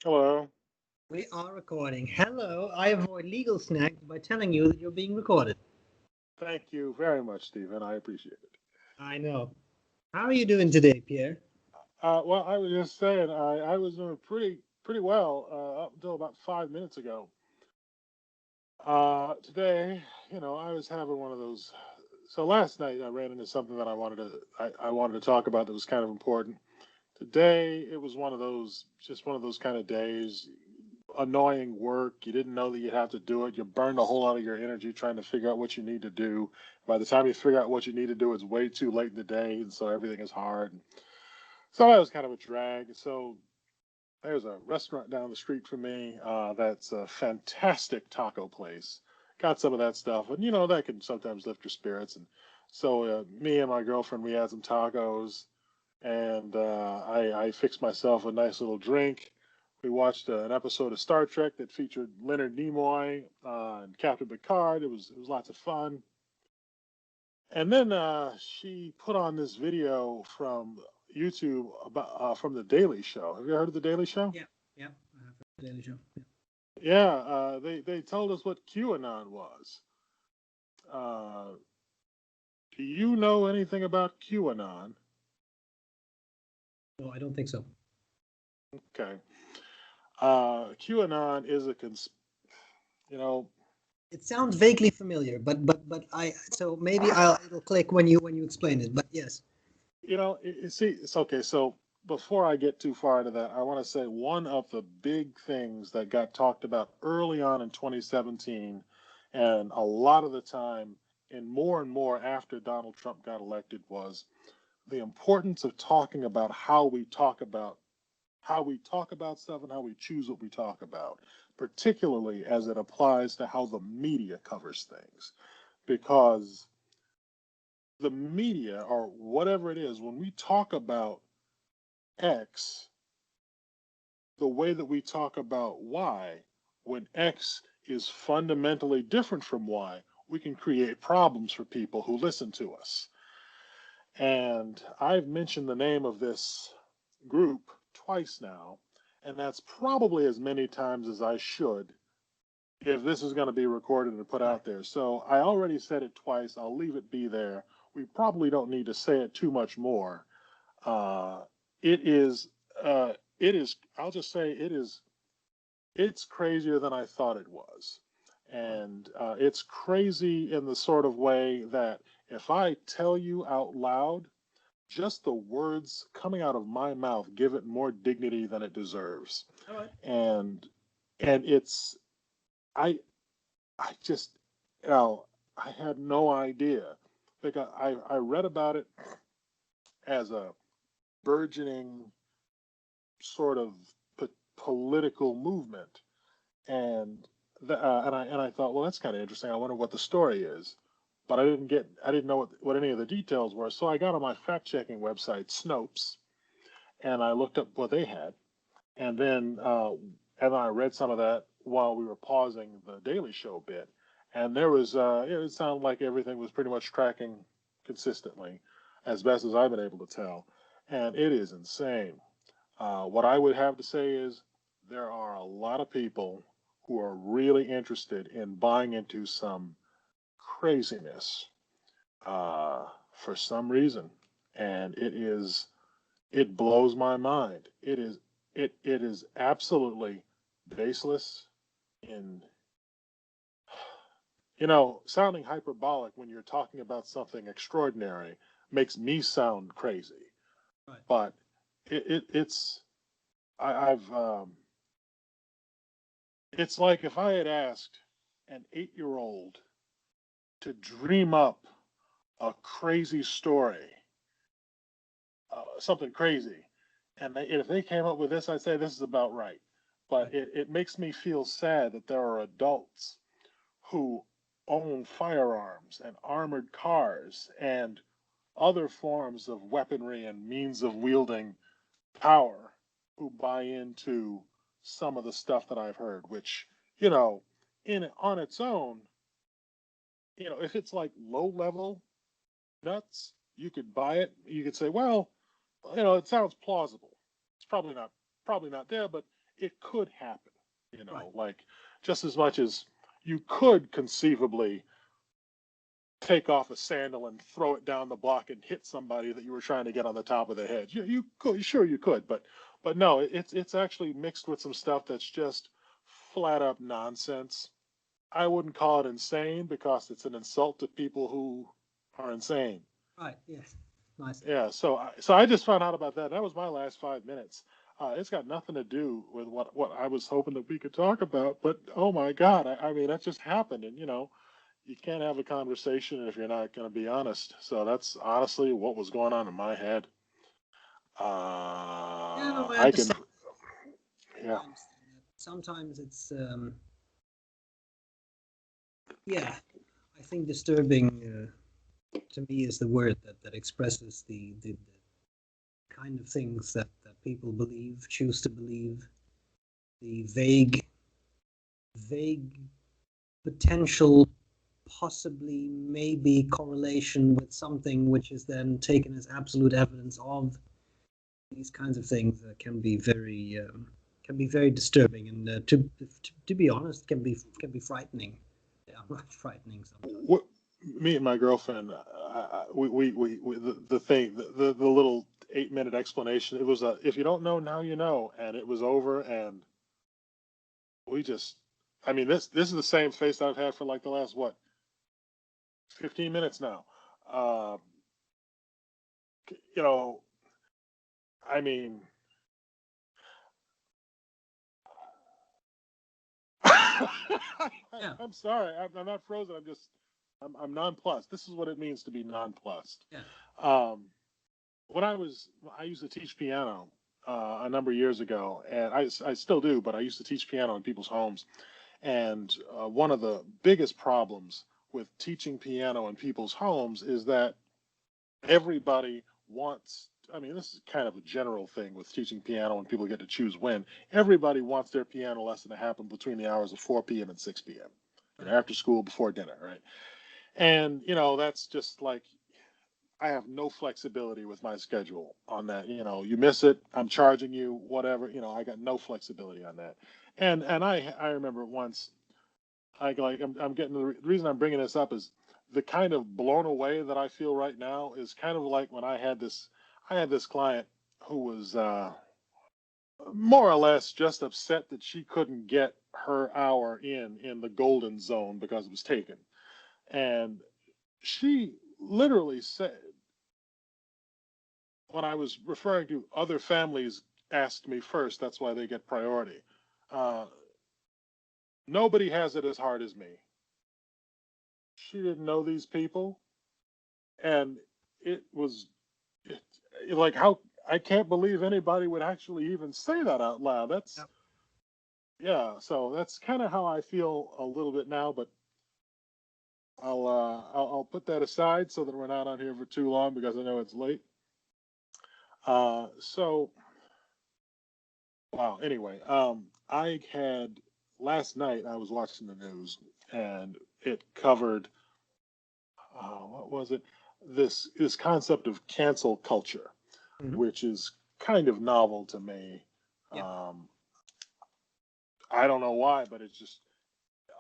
Hello. We are recording. Hello, I avoid legal snags by telling you that you're being recorded. Thank you very much, Stephen. I appreciate it. I know. How are you doing today, Pierre? Well, I was just saying, I was doing pretty well up until about 5 minutes ago. Today, I was having one of those. So last night I ran into something that I wanted to talk about that was kind of important. Today it was just one of those kind of days. Annoying work. You didn't know that you'd have to do it. You burned a whole lot of your energy trying to figure out what you need to do. By the time you figure out what you need to do, it's way too late in the day, and so everything is hard. So that was kind of a drag. So there's a restaurant down the street from me that's a fantastic taco place. Got some of that stuff, and that can sometimes lift your spirits. And so me and my girlfriend, we had some tacos, and I fixed myself a nice little drink. We watched an episode of Star Trek that featured Leonard Nimoy and Captain Picard. It was lots of fun. And then she put on this video from YouTube about from the Daily Show. Have you heard of the Daily Show? Yeah, yeah. Daily Show. Yeah. Yeah, they told us what QAnon was. Uh, do you know anything about QAnon? No, I don't think so. Okay. QAnon is you know, It sounds vaguely familiar, but I so maybe it'll click when you explain it. But yes. see, it's okay. So before I get too far into that, I want to say one of the big things that got talked about early on in 2017, and a lot of the time, and more after Donald Trump got elected, was the importance of talking about how we talk about stuff and how we choose what we talk about, particularly as it applies to how the media covers things. Because the media, or whatever it is, when we talk about X, the way that we talk about Y, when X is fundamentally different from Y, we can create problems for people who listen to us. And I've mentioned the name of this group twice now, and that's probably as many times as I should if this is going to be recorded and put Right. out there. So I already said it twice. I'll leave it be there. We probably don't need to say it too much more. Uh, it is, I'll just say it's crazier than I thought it was. Right. And it's crazy in the sort of way that if I tell you out loud, just the words coming out of my mouth give it more dignity than it deserves. All right. And and it's I I just you know I had no idea. Like I read about it as a burgeoning sort of political movement, and I thought, well, that's kind of interesting. I wonder what the story is, but I didn't know what any of the details were. So I got on my fact checking website, Snopes, and I looked up what they had, and then I read some of that while we were pausing the Daily Show bit, and there was it sounded like everything was pretty much tracking consistently, as best as I've been able to tell, and it is insane. What I would have to say is there are a lot of people who are really interested in buying into some craziness for some reason, and it blows my mind. It is absolutely baseless in sounding hyperbolic when you're talking about something extraordinary makes me sound crazy, Right. but it's I've it's like if I had asked an 8-year old to dream up a crazy story, something crazy, and if they came up with this, I'd say this is about right. But Right. it makes me feel sad that there are adults who own firearms and armored cars and other forms of weaponry and means of wielding power who buy into some of the stuff that I've heard, which, you know, in on its own, if it's like low level nuts, you could buy it. You could say, well, it sounds plausible. It's probably not there, but it could happen, Right. like just as much as you could conceivably take off a sandal and throw it down the block and hit somebody that you were trying to get on the top of the head. You could, sure you could, but no, it's actually mixed with some stuff that's just flat up nonsense. I wouldn't call it insane because it's an insult to people who are insane. Right. Yes. Nice. Yeah, so I just found out about that. That was my last 5 minutes. It's got nothing to do with what I was hoping that we could talk about, but oh my God, I mean that just happened, and you can't have a conversation if you're not going to be honest. So that's honestly what was going on in my head. Yeah. No, I I can, understand. yeah, I understand that. Sometimes it's yeah. I think disturbing to me is the word that expresses the kind of things that people believe, choose to believe, the vague potential, possibly maybe correlation with something which is then taken as absolute evidence of these kinds of things can be very disturbing, and to be honest, can be frightening. Yeah, frightening sometimes. what, me and my girlfriend, we the thing, the little 8 minute explanation. It was a if you don't know now you know, and it was over, and we just, I mean this is the same face I've had for like the last what 15 minutes now. Uh, you know, I mean. Yeah, I'm sorry. I'm not frozen. I'm nonplussed. This is what it means to be nonplussed. yeah. Um, I used to teach piano a number of years ago, and I still do, but I used to teach piano in people's homes. And one of the biggest problems with teaching piano in people's homes is that everybody wants, I mean, this is kind of a general thing with teaching piano and people get to choose when. Everybody wants their piano lesson to happen between the hours of 4 p.m. and 6 p.m. Right. After school, before dinner, right? And, that's just like, I have no flexibility with my schedule on that. You miss it, I'm charging you, whatever. I got no flexibility on that. And I remember once, I'm getting the reason I'm bringing this up is the kind of blown away that I feel right now is kind of like when I had this client who was more or less just upset that she couldn't get her hour in the golden zone because it was taken, and she literally said, when I was referring to other families asked me first, that's why they get priority. Uh, Nobody has it as hard as me. She didn't know these people, and it was it, like how I can't believe anybody would actually even say that out loud. Yeah. Yeah, so that's kind of how I feel a little bit now, but I'll put that aside so that we're not on here for too long because I know it's late. So wow. Anyway, I had last night I was watching the news and it covered what was it? This concept of cancel culture, Hmm. which is kind of novel to me. Yeah. Um, I don't know why, but it's just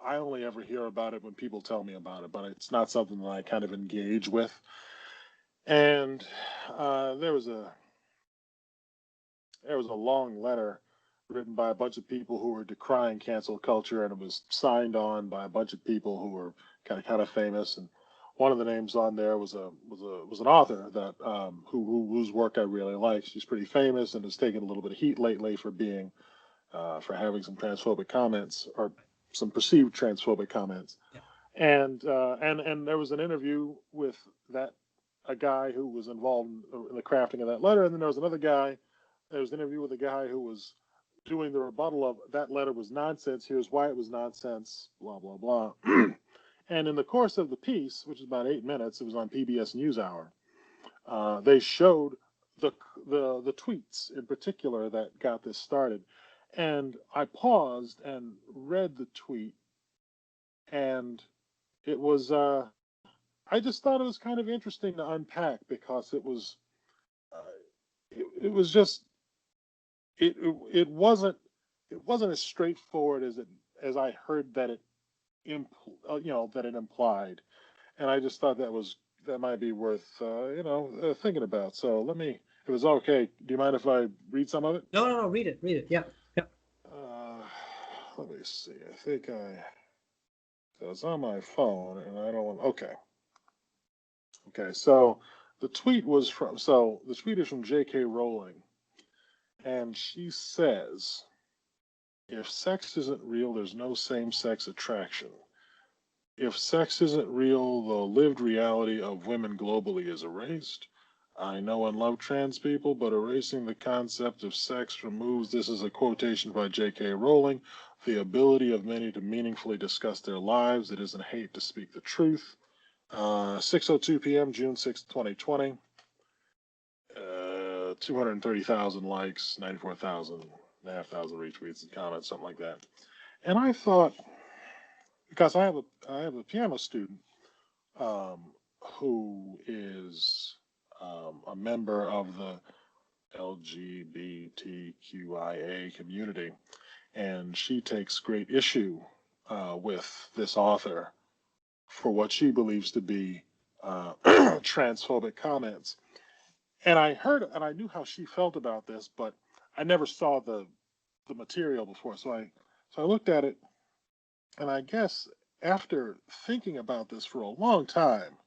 I only ever hear about it when people tell me about it, but it's not something that I kind of engage with. And there was a long letter written by a bunch of people who were decrying cancel culture, and it was signed on by a bunch of people who were kind of famous. And one of the names on there was an author that whose work I really like. She's pretty famous and has taken a little bit of heat lately for being for having some transphobic comments or some perceived transphobic comments. Yeah. And there was an interview with that a guy who was involved in the crafting of that letter, and then there was another guy. There was an interview with a guy who was doing the rebuttal of that letter was nonsense. Here's why it was nonsense. Blah blah blah. And in the course of the piece, which is about 8 minutes, it was on PBS NewsHour. They showed the the tweets in particular that got this started, and I paused and read the tweet, and it was I just thought it was kind of interesting to unpack because uh, it was just it wasn't wasn't as straightforward as I heard that it that it implied, and I just thought that might be worth thinking about. So if it's okay, do you mind if I read some of it? No, no, no. Read it. Read it. Yeah. Yeah. Uh, Let me see. I think it's on my phone, and I don't want. Okay. Okay. So the tweet is from J.K. Rowling, and she says, "If sex isn't real, there's no same-sex attraction. If sex isn't real, the lived reality of women globally is erased. I know and love trans people, but erasing the concept of sex removes," this is a quotation by J.K. Rowling, "the ability of many to meaningfully discuss their lives. It isn't hate to speak the truth." 6:02 p.m., June 6, 2020. 230,000 likes, 94,000, and a half thousand retweets and comments, something like that. And I thought, because I have a piano student who is a member of the LGBTQIA community, and she takes great issue with this author for what she believes to be transphobic comments. And I knew how she felt about this, but I never saw the material before. So I looked at it, and I guess after thinking about this for a long time,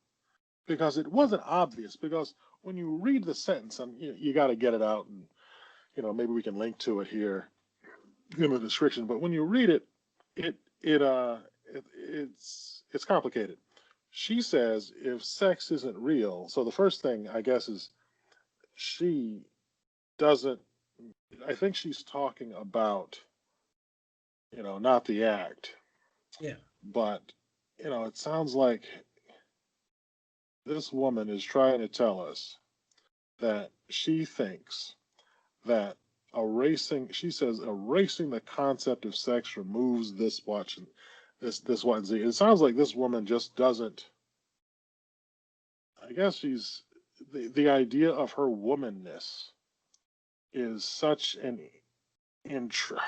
because it wasn't obvious, because when you read the sentence, and you got to get it out, and maybe we can link to it here in the description. But when you read it, it it it's complicated. She says if sex isn't real, so the first thing I guess is she doesn't. I think she's talking about not the act, Yeah. but it sounds like this woman is trying to tell us that she thinks that she says erasing the concept of sex removes this what and z. It sounds like this woman just doesn't. I guess she's the idea of her womanness is such an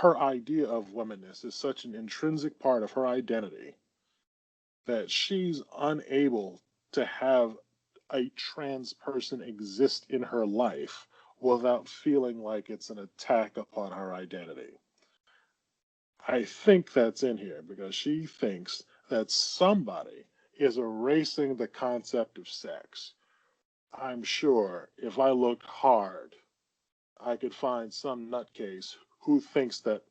her idea of womanness is such an intrinsic part of her identity that she's unable to have a trans person exist in her life without feeling like it's an attack upon her identity. I think that's in here because she thinks that somebody is erasing the concept of sex. I'm sure if I looked hard, I could find some nutcase who thinks that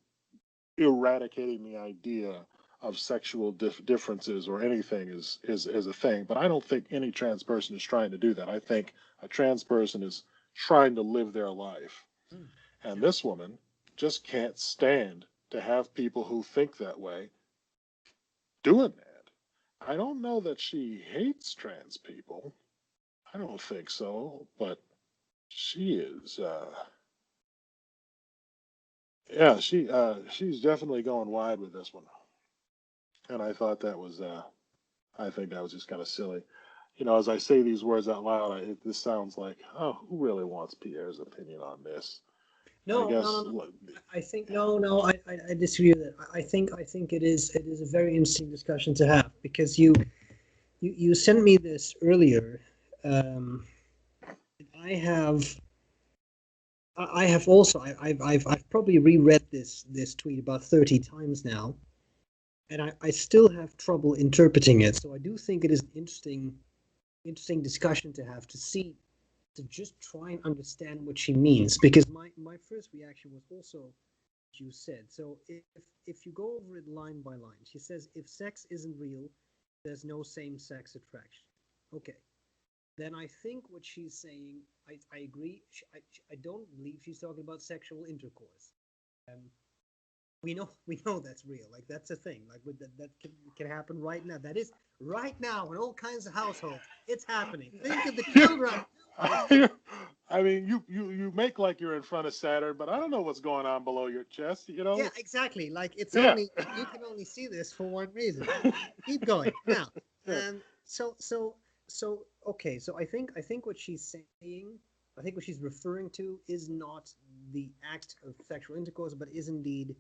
eradicating the idea of sexual differences or anything is a thing. But I don't think any trans person is trying to do that. I think a trans person is trying to live their life. Mm. And Yeah. this woman just can't stand to have people who think that way doing that. I don't know that she hates trans people. I don't think so, but she is yeah, she's definitely going wide with this one. And I thought that was I think that was just kind of silly. As I say these words out loud, this sounds like, oh, who really wants Pierre's opinion on this? I No, no, no, guess, no. I think no, no. I disagree with it. I think it is a very interesting discussion to have because you sent me this earlier. Um, I have I have also I've probably reread this tweet about 30 times now, and I still have trouble interpreting it. So I do think it is an interesting discussion to have to just try and understand what she means because my first reaction was also what you said. So if you go over it line by line, she says if sex isn't real, there's no same-sex attraction. Okay. Then I think what she's saying, I agree. I don't believe she's talking about sexual intercourse. Um, we know that's real. Like that's a thing. Like that can happen right now. That is right now in all kinds of households. It's happening. Think of the children. I mean, you make like you're in front of Saturn, but I don't know what's going on below your chest. Yeah, exactly. Like it's Yeah. only you can only see this for one reason. Keep going now. Yeah. So okay. So I think what she's saying, I think what she's referring to is not the act of sexual intercourse, but is indeed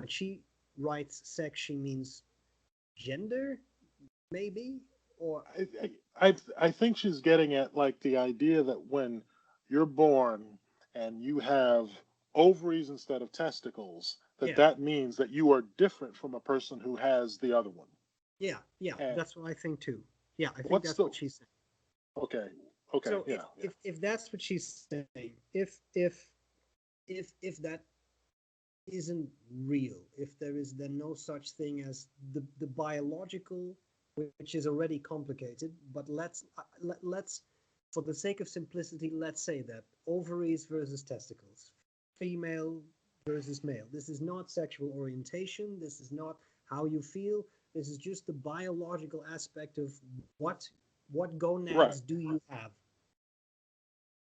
When she writes sex, she means gender, maybe, or I think she's getting at like the idea that when you're born and you have ovaries instead of testicles, that yeah, that means that you are different from a person who has the other one. yeah, yeah. And That's what I think too. Yeah, I think what's that's the what she's saying. okay, okay, So yeah, yeah, if that's what she's saying, if that isn't real, if there is then no such thing as the biological, which is already complicated, but let's for the sake of simplicity, let's say that ovaries versus testicles, female versus male. This is not sexual orientation, this is not how you feel, this is just the biological aspect of what what right. gonads do you have.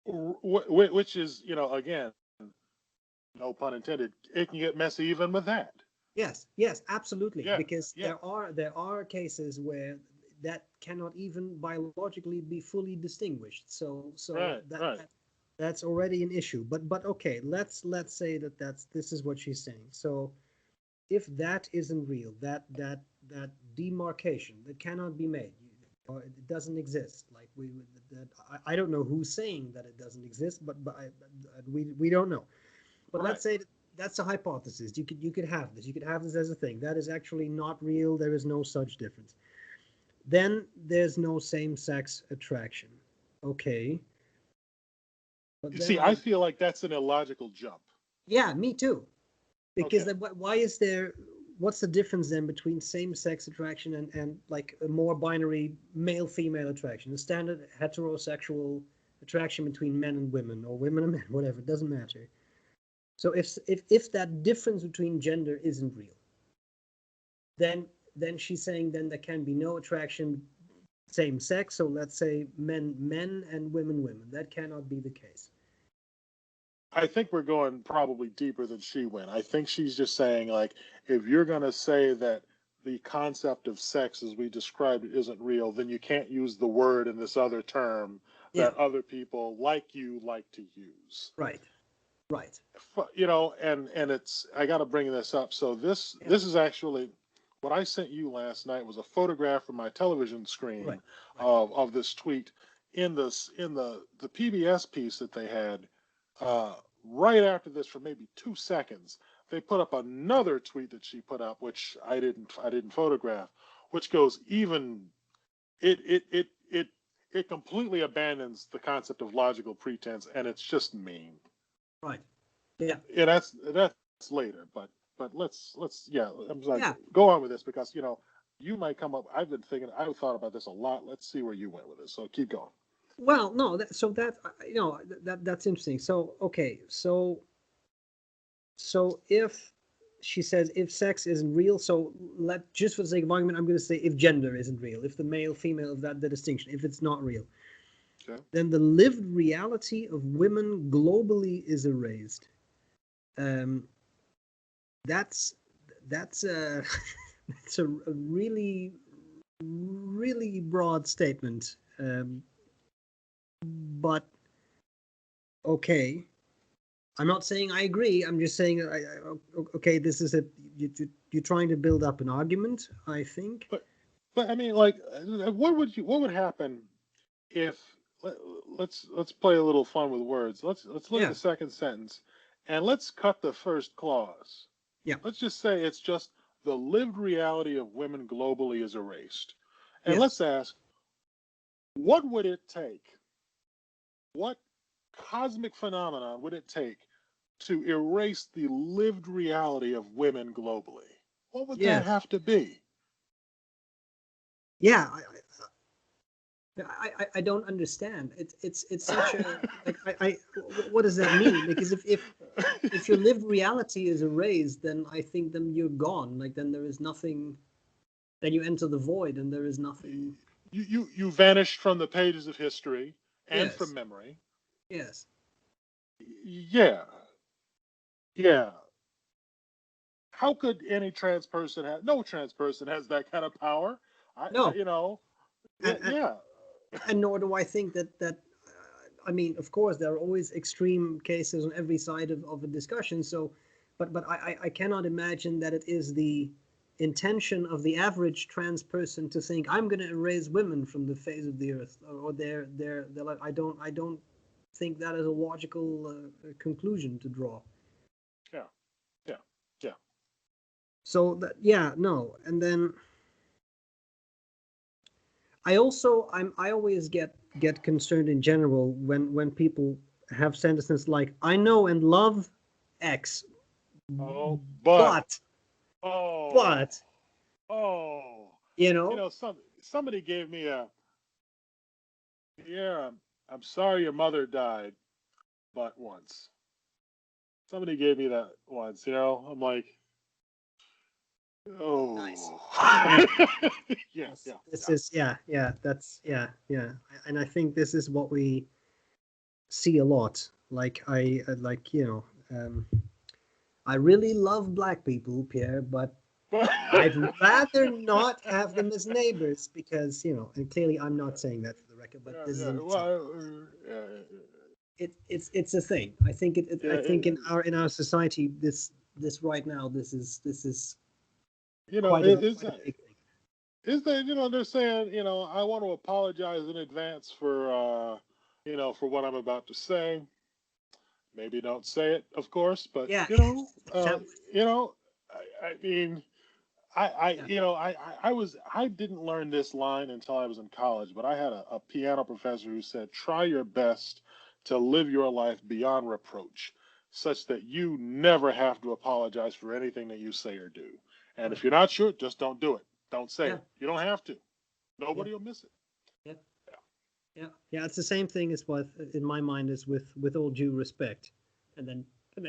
Which is, again, no pun intended, it can get messy even with that. Yes, yes, absolutely. Yeah, Because yeah, there are cases where that cannot even biologically be fully distinguished. So right, right. that's already an issue. But okay, let's say that this is what she's saying. So if that isn't real, that demarcation that cannot be made, or it doesn't exist. Like that I don't know who's saying that it doesn't exist, but we don't know. But Right. let's say that that's a hypothesis. You could have this. You could have this as a thing. That is actually not real. There is no such difference. Then there's no same-sex attraction. Okay. But You then see, I feel like that's an illogical jump. yeah, me too. Because Okay. then why is there, what's the difference then between same-sex attraction and like a more binary male-female attraction? The standard heterosexual attraction between men and women or women and men, whatever, it doesn't matter. So if that difference between gender isn't real, then she's saying then there can be no attraction same sex. So let's say men and women. That cannot be the case. I think we're going probably deeper than she went. I think she's just saying, like, if you're going to say that the concept of sex as we described it isn't real, then you can't use the word in this other term Yeah. that other people like you like to use. Right. Right. And it's I got to bring this up. So this Yeah. this is actually what I sent you last night was a photograph from my television Right. screen Right. of this tweet in the PBS piece that they had uh, right after this for maybe 2 seconds. They put up another tweet that she put up, which I didn't photograph, which goes even it completely abandons the concept of logical pretense, and it's just mean. Right. Yeah. Yeah, that's later, but let's yeah, I'm sorry, Yeah. go on with this because you might come up. I've thought about this a lot. Let's see where you went with this. So keep going. Well, no. That's interesting. So okay. So if she says if sex isn't real, so let just for the sake of argument, I'm going to say if gender isn't real, if the male female that the distinction, if it's not real, Okay. then the lived reality of women globally is erased. Um, that's that's a that's a really really broad statement. But okay, I'm not saying I agree. I'm just saying okay. This is you're trying to build up an argument. I think. But I mean, like, what would happen if let, let's play a little fun with words. Let's look at Yeah. the second sentence, and let's cut the first clause. Yeah. Let's just say it's just the lived reality of women globally is erased, and let's Yes. ask, what would it take? What cosmic phenomenon would it take to erase the lived reality of women globally? What would that Yes. have to be? Yeah. I don't understand. It's such a like what does that mean? Because if your lived reality is erased, then I think then you're gone. Like then there is nothing. Then you enter the void, and there is nothing. you vanished from the pages of history and from Yes. memory. Yes. Yeah, yeah. How could any trans person have? No trans person has that kind of power. I No. you know, yeah, And and, yeah. and nor do I think that. I mean, of course, there are always extreme cases on every side of a discussion. So, but I cannot imagine that it is the intention of the average trans person to think I'm going to erase women from the face of the earth, or they're like, I don't think that is a logical conclusion to draw. Yeah. Yeah. Yeah. So that, yeah, no, and then I always get concerned in general when people have sentences like I know and love X, Oh, but oh, but oh, you know, somebody gave me a, yeah, I'm sorry your mother died, but once. Somebody gave me that once, I'm like, nice. oh, yeah, This yeah, this yeah. is yeah, that's yeah. And I think this is what we see a lot. Like like I really love black people, Pierre, but But I'd rather not have them as neighbors because, and clearly I'm not saying that for the record, but yeah, this is yeah, an example. well, yeah, It's a thing. I think I yeah, think in our society this right now this is you know, quite a quite a big thing. is that they're saying I want to apologize in advance for what I'm about to say. Maybe don't say it, of course, but Yeah, that would, you know, I mean, yeah, I didn't learn this line until I was in college, but I had a piano professor who said, try your best to live your life beyond reproach, such that you never have to apologize for anything that you say or do. And if right. you're not sure, just don't do it. Don't say Yeah, it. You don't have to. yeah, Nobody will miss it. yeah, yeah. It's the same thing as what in my mind is with all due respect, and then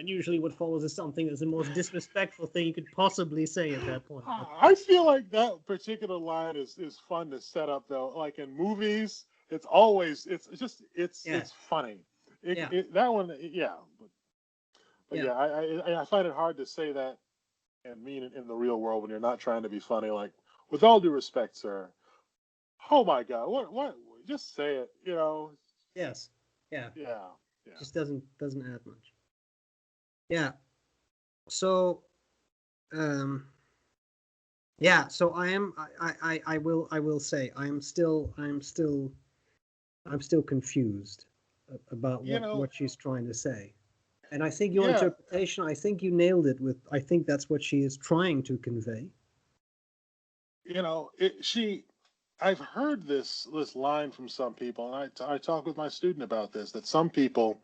usually what follows is something that's the most disrespectful thing you could possibly say at that point. But I feel like that particular line is fun to set up though. Like in movies, it's always it's just yeah, it's funny. yeah, That one, yeah. But yeah. yeah, I find it hard to say that and mean it in the real world when you're not trying to be funny. Like, with all due respect, sir. Oh my God, what? Just say it. Yes, yeah. Yeah, yeah. Just doesn't add much. Yeah. So um yeah, so I will say I'm still confused about You know, what she's trying to say. And I think your yeah. interpretation, I think you nailed it with I think that's what she is trying to convey. She. I've heard this line from some people, and I talk with my student about this. That some people,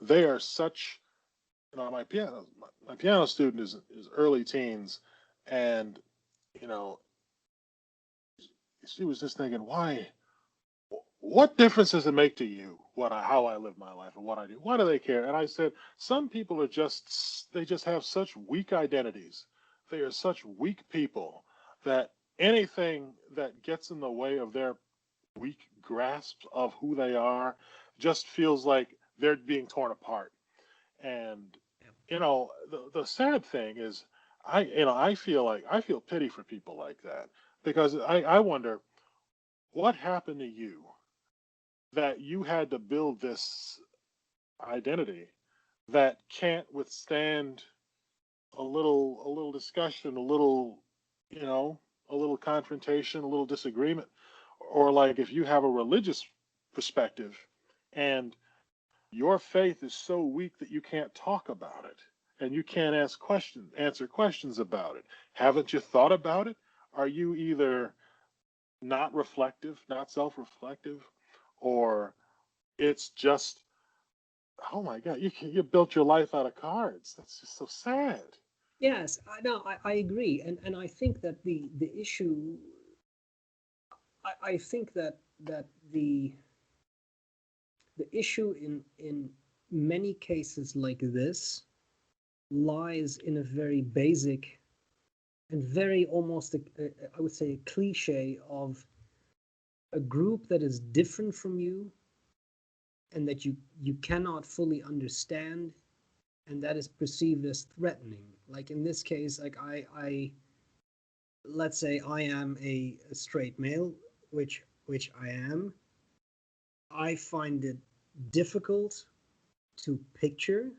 they are such. My piano student is early teens, and you know, she was just thinking, why? What difference does it make to you how I live my life and what I do? Why do they care? And I said, some people they just have such weak identities. They are such weak people that anything that gets in the way of their weak grasp of who they are just feels like they're being torn apart. And Yeah. the sad thing is, I feel pity for people like that because I wonder what happened to you that you had to build this identity that can't withstand a little discussion, you know, a little confrontation, a little disagreement, or like if you have a religious perspective and your faith is so weak that you can't talk about it and you can't answer questions about it. Haven't you thought about it? Are you either not reflective, not self-reflective, or it's just, oh my God, you built your life out of cards. That's just so sad. Yes, I know, I agree. And I think that the issue I think that the issue in many cases like this lies in a very basic and very almost I would say a cliche of a group that is different from you and that you cannot fully understand and that is perceived as threatening. Like in this case, like I let's say I am a straight male, which I am. I find it difficult to picture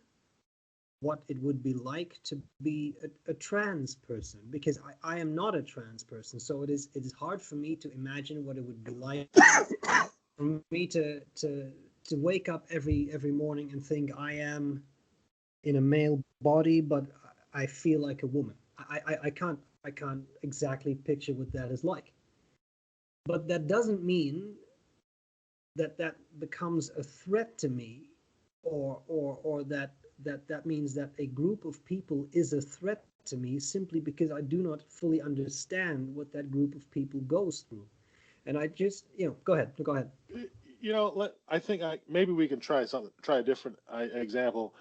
what it would be like to be a trans person, because I am not a trans person, so it is hard for me to imagine what it would be like for me to wake up every morning and think I am in a male body, but I feel like a woman. I can't exactly picture what that is like. But that doesn't mean that that becomes a threat to me, or that means that a group of people is a threat to me simply because I do not fully understand what that group of people goes through. And I just, go ahead, go ahead. I think maybe we can try a different example.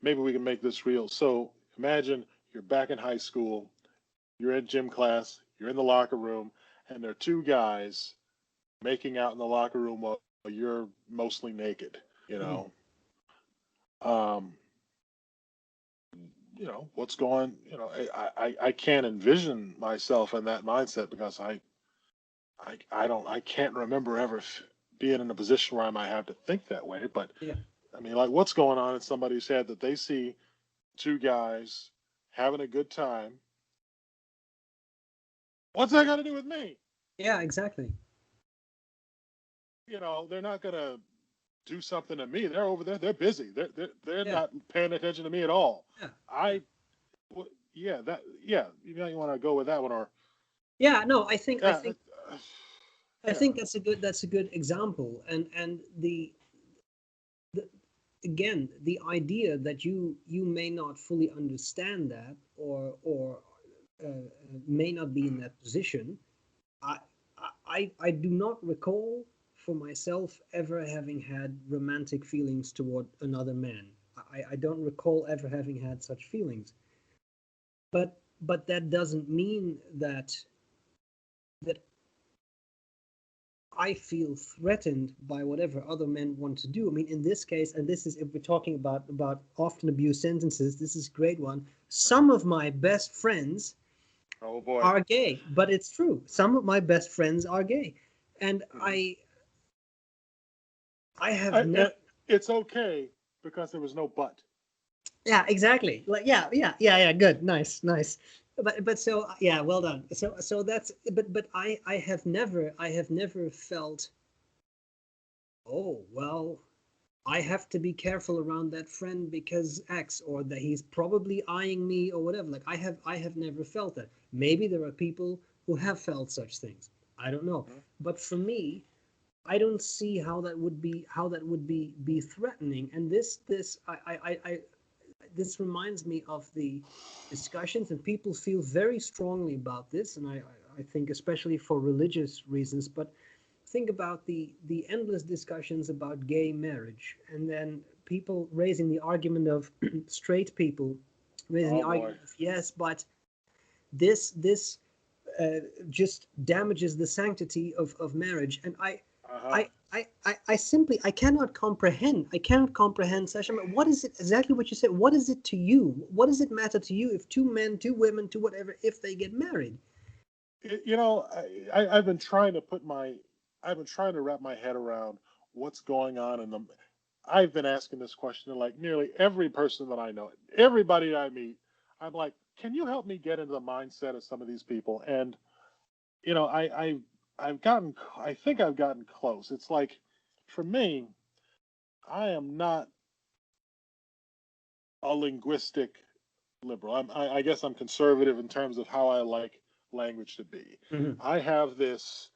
Maybe we can make this real. So imagine you're back in high school, you're in gym class, you're in the locker room, and there are two guys making out in the locker room while you're mostly naked. You Mhm. know, um, what's going. I can't envision myself in that mindset because I can't remember ever being in a position where I might have to think that way. But Yeah, I mean, like, what's going on in somebody's head that they see two guys having a good time? What's that got to do with me? yeah, exactly. They're not gonna do something to me. They're over there. They're busy. They're Yeah, not paying attention to me at all. yeah, yeah. I, yeah, that, yeah. You want to go with that one, or Yeah, no, I think I yeah, think uh, I yeah. think that's a good example. And the again, the idea that you may not fully understand that, or may not be in that position. I, I do not recall for myself ever having had romantic feelings toward another man. I don't recall ever having had such feelings. But that doesn't mean that I feel threatened by whatever other men want to do. I mean, in this case, and this is if we're talking about often abused sentences, this is a great one. Some of my best friends Oh boy. are gay, but it's true. Some of my best friends are gay, and Hmm. I have never. It's okay because there was no but. Yeah, exactly. Like, yeah. Good, nice. But so yeah, well done. So that's but I have never felt, oh well, I have to be careful around that friend because X, or that he's probably eyeing me or whatever. Like I have never felt that. Maybe there are people who have felt such things. I don't know. Hmm. But for me, I don't see how that would be threatening. And this reminds me of the discussions, and people feel very strongly about this, and I think especially for religious reasons. But think about the endless discussions about gay marriage, and then people raising the argument of straight people raising the Oh boy. argument of, yes, but this just damages the sanctity of marriage. And Uh huh. I simply I cannot comprehend such. I mean, what is it exactly what you said? What is it to you? What does it matter to you if two men, two women, two whatever, if they get married? I've been trying to I've been trying to wrap my head around what's going on in the. I've been asking this question to like nearly every person that I know, everybody I meet. I'm like, can you help me get into the mindset of some of these people? And you know, I, I I think I've gotten close. It's like, for me, I am not a linguistic liberal. I guess I'm conservative in terms of how I like language to be. Hmm. I have this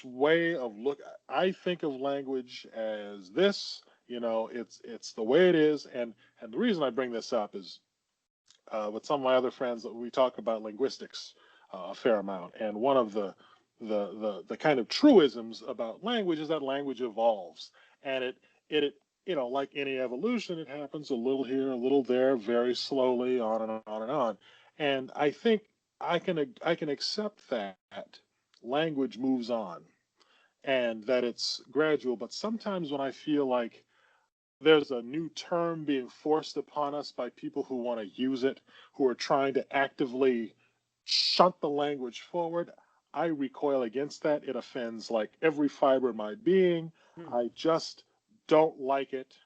way of look. I think of language as this. It's the way it is, and the reason I bring this up is with some of my other friends that we talk about linguistics a fair amount, and one of the kind of truisms about language is that language evolves, and it like any evolution, it happens a little here, a little there, very slowly, on and on and on. And I think I can accept that language moves on and that it's gradual. But sometimes when I feel like there's a new term being forced upon us by people who want to use it, who are trying to actively shunt the language forward, I recoil against that. It offends like every fiber of my being. Hmm. I just don't like it.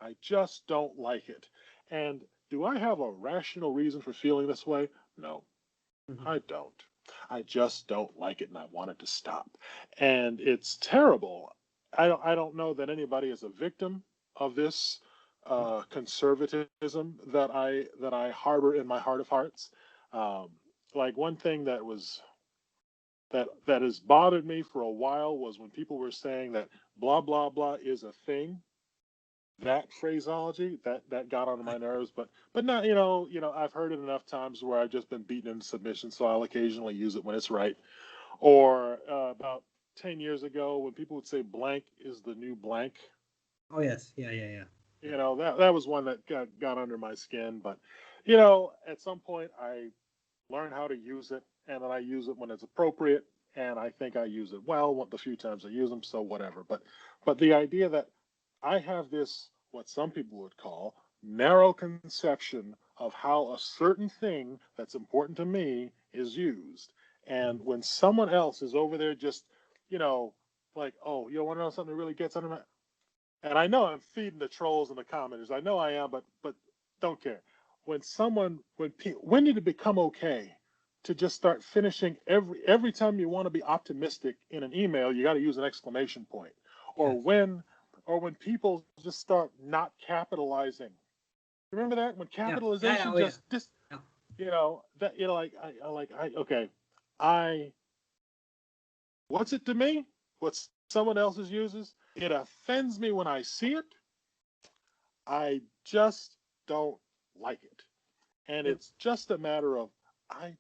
I just don't like it. And do I have a rational reason for feeling this way? No, Hmm. I don't. I just don't like it and I want it to stop. And it's terrible. I don't know that anybody is a victim of this conservatism that I harbor in my heart of hearts. Um, like one thing that has bothered me for a while was when people were saying that blah blah blah is a thing. That phraseology that got on my nerves, but not, I've heard it enough times where I've just been beaten into submission, so I'll occasionally use it when it's right. Or about 10 years ago, when people would say blank is the new blank, Oh yes, yeah, yeah, yeah. that was one that got under my skin. But at some point I learn how to use it, and then I use it when it's appropriate, and I think I use it well the few times I use them, so whatever. But the idea that I have this, what some people would call, narrow conception of how a certain thing that's important to me is used. And when someone else is over there just, you know, like, oh, you want to know something that really gets under my, and I know I'm feeding the trolls and the commenters. I know I am, but don't care. When did it become okay to just start finishing every time you want to be optimistic in an email, you got to use an exclamation point, or Yes. when people just start not capitalizing. Remember that when Yeah. Yeah, yeah, capitalization oh yeah. just Yeah. that like I okay, I what's it to me? What someone else's uses, it offends me when I see it. I just don't like it. And Yep. it's just a matter of, I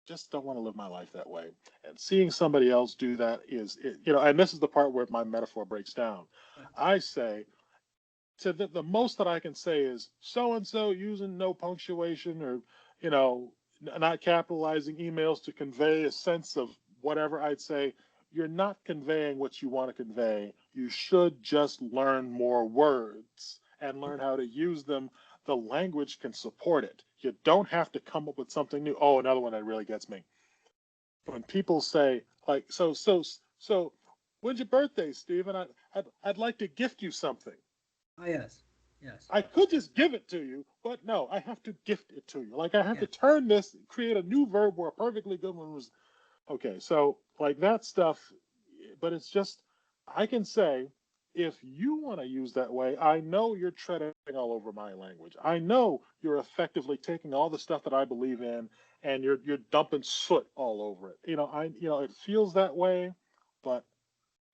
just don't want to live my life that way. And seeing somebody else do that and this is the part where my metaphor breaks down. Yeah. I say, to the most that I can say is so and so using no punctuation or, you know, not capitalizing emails to convey a sense of whatever. I'd say you're not conveying what you want to convey. You should just learn more words and learn how to use them. The language can support it. You don't have to come up with something new. Oh, another one that really gets me. When people say, like, so when's your birthday, Stephen? I'd like to gift you something. Oh yes. Yes. I could just give it to you, but no, I have to gift it to you. Like I have to Yeah. turn this, create a new verb where a perfectly good one was. Okay, so like that stuff, but it's just, I can say, if you want to use that way, I know you're treading all over my language. I know you're effectively taking all the stuff that I believe in and you're dumping soot all over it. It feels that way, but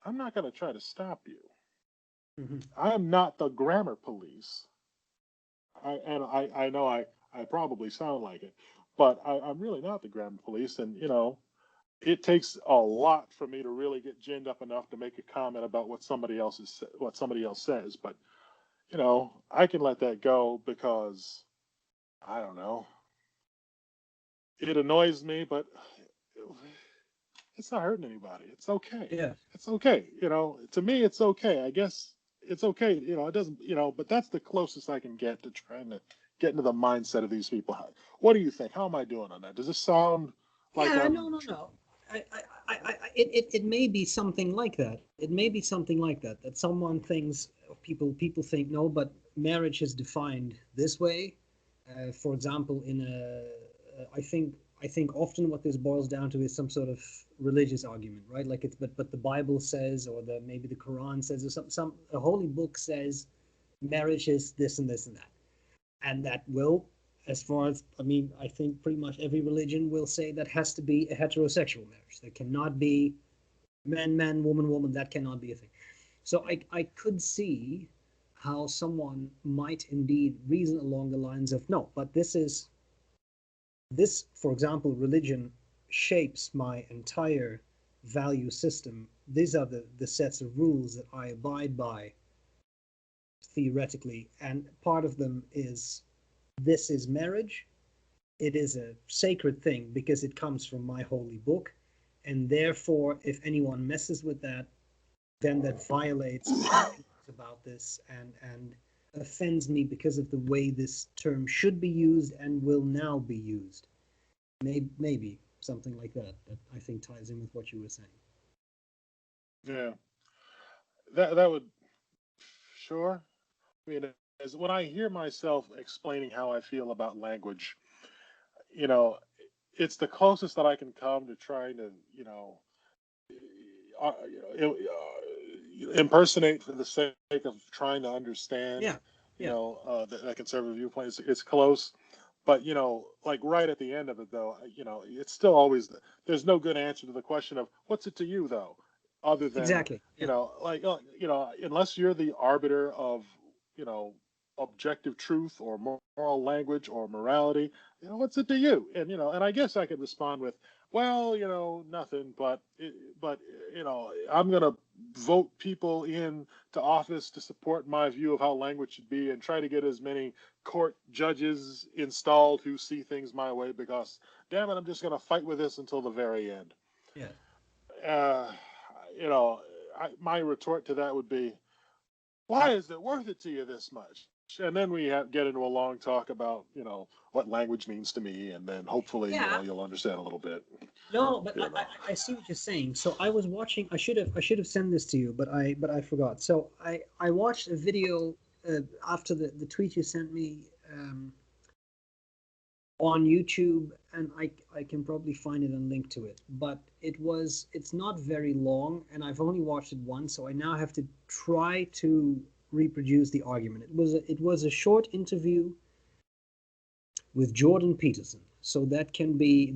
I'm not going to try to stop you. Hmm. I'm not the grammar police. I know I probably sound like it, but I'm really not the grammar police. And it takes a lot for me to really get ginned up enough to make a comment about what somebody else says. But I can let that go because I don't know. It annoys me, but it's not hurting anybody. It's okay. Yes. It's okay. To me, it's okay. I guess it's okay. It doesn't, but that's the closest I can get to trying to get into the mindset of these people. What do you think? How am I doing on that? Does this sound like Yeah, I'm, no, no, no. It may be something like that. It may be something like that. That someone thinks, people think no, but marriage is defined this way. For example, I think often what this boils down to is some sort of religious argument, right? Like but the Bible says, or maybe the Quran says, or some a holy book says, marriage is this and this and that, and that will, as far as I mean, I think pretty much every religion will say that has to be a heterosexual marriage. There cannot be man man, woman woman. That cannot be a thing. So I could see how someone might indeed reason along the lines of no, but this, for example, religion shapes my entire value system. These are the sets of rules that I abide by theoretically, and part of them is this is marriage. It is a sacred thing because it comes from my holy book, and therefore if anyone messes with that, then that violates my feelings about this, and offends me because of the way this term should be used and will now be used. Maybe something like that I think ties in with what you were saying. yeah, that would, sure. I mean, is when I hear myself explaining how I feel about language, you know, it's the closest that I can come to trying to, uh, impersonate for the sake of trying to understand, Yeah, yeah, that conservative viewpoint. It's close, but like right at the end of it, though, it's still always there's no good answer to the question of what's it to you, though, other than exactly. Yeah, unless you're the arbiter of you know objective truth or moral language or morality, what's it to you? And I guess I could respond with, well, nothing, but I'm gonna vote people in to office to support my view of how language should be and try to get as many court judges installed who see things my way because, damn it, I'm just gonna fight with this until the very end. yeah. Uh, you know, my retort to that would be, why is it worth it to you this much? And then we get into a long talk about, what language means to me, and then hopefully, Yeah. you'll understand a little bit. No, but You know. I see what you're saying. So I was watching. I should have sent this to you, but I forgot. So I watched a video after the tweet you sent me on YouTube, and I can probably find it and link to it. But it's not very long, and I've only watched it once, so I now have to try to reproduce the argument. It was a short interview with Jordan Peterson. So that can be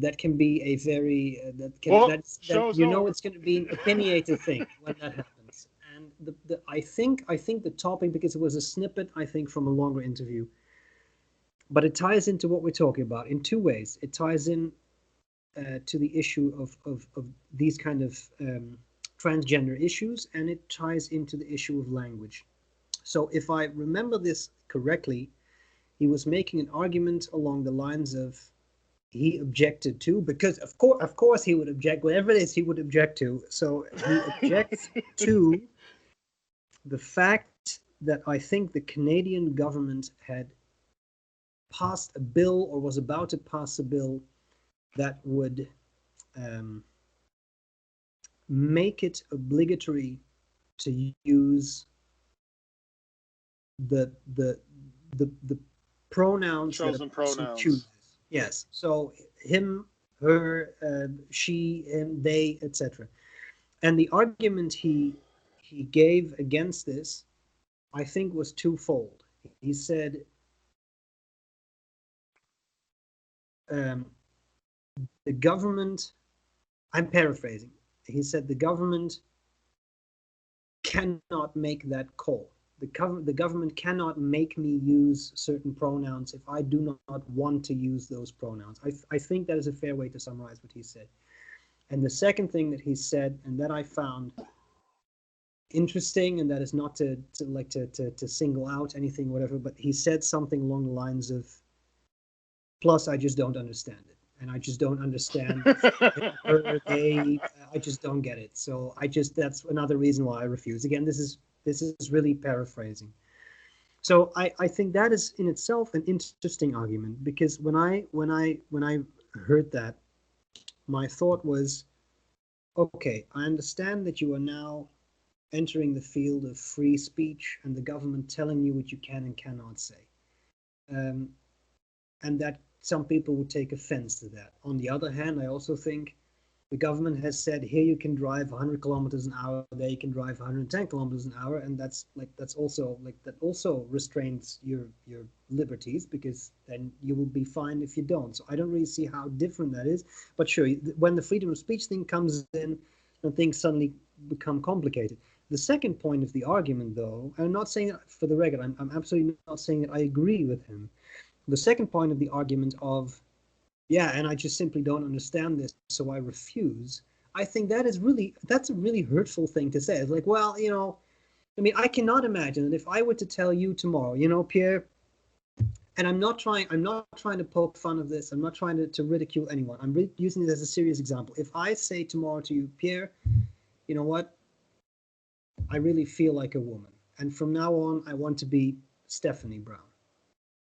a very Well, that show's over. it's going to be an opinionated thing when that happens. And I think the topic, because it was a snippet, I think, from a longer interview, but it ties into what we're talking about in two ways. It ties in to the issue of these kind of transgender issues, and it ties into the issue of language. So if I remember this correctly, he was making an argument along the lines of, he objected to, because of course he would object, whatever it is he would object to. So he objects to the fact that I think the Canadian government had passed a bill, or was about to pass a bill, that would um, make it obligatory to use the the the pronouns that a Chosen person chooses. pronouns. Yes. So him, her, she, him, they, etc. And the argument he gave against this, I think, was twofold. He said, um, the government, I'm paraphrasing, he said the government cannot make that call. The government cannot make me use certain pronouns if I do not want to use those pronouns. I think that is a fair way to summarize what he said. And the second thing that he said, and that I found interesting, and that is not to single out anything, whatever, but he said something along the lines of, plus I just don't understand it, and I just don't understand her, they, I just don't get it. So that's another reason why I refuse. Again, this is really paraphrasing. So I think that is in itself an interesting argument, because when I heard that, my thought was, okay, I understand that you are now entering the field of free speech and the government telling you what you can and cannot say. Um, and that some people would take offense to that. On the other hand, I also think the government has said, here you can drive 100 kilometers an hour, there you can drive 110 kilometers an hour, and that also restrains your liberties, because then you will be fined if you don't. So I don't really see how different that is. But sure, when the freedom of speech thing comes in, and things suddenly become complicated. The second point of the argument, though, I'm not saying that, for the record, I'm absolutely not saying that I agree with him. The second point of the argument of, yeah, and I just simply don't understand this, so I refuse. I think that's a really hurtful thing to say. It's like, well, I mean, I cannot imagine that if I were to tell you tomorrow, Pierre, and I'm not trying to poke fun of this. I'm not trying to ridicule anyone. I'm using it as a serious example. If I say tomorrow to you, Pierre, you know what? I really feel like a woman, and from now on, I want to be StephenBrown.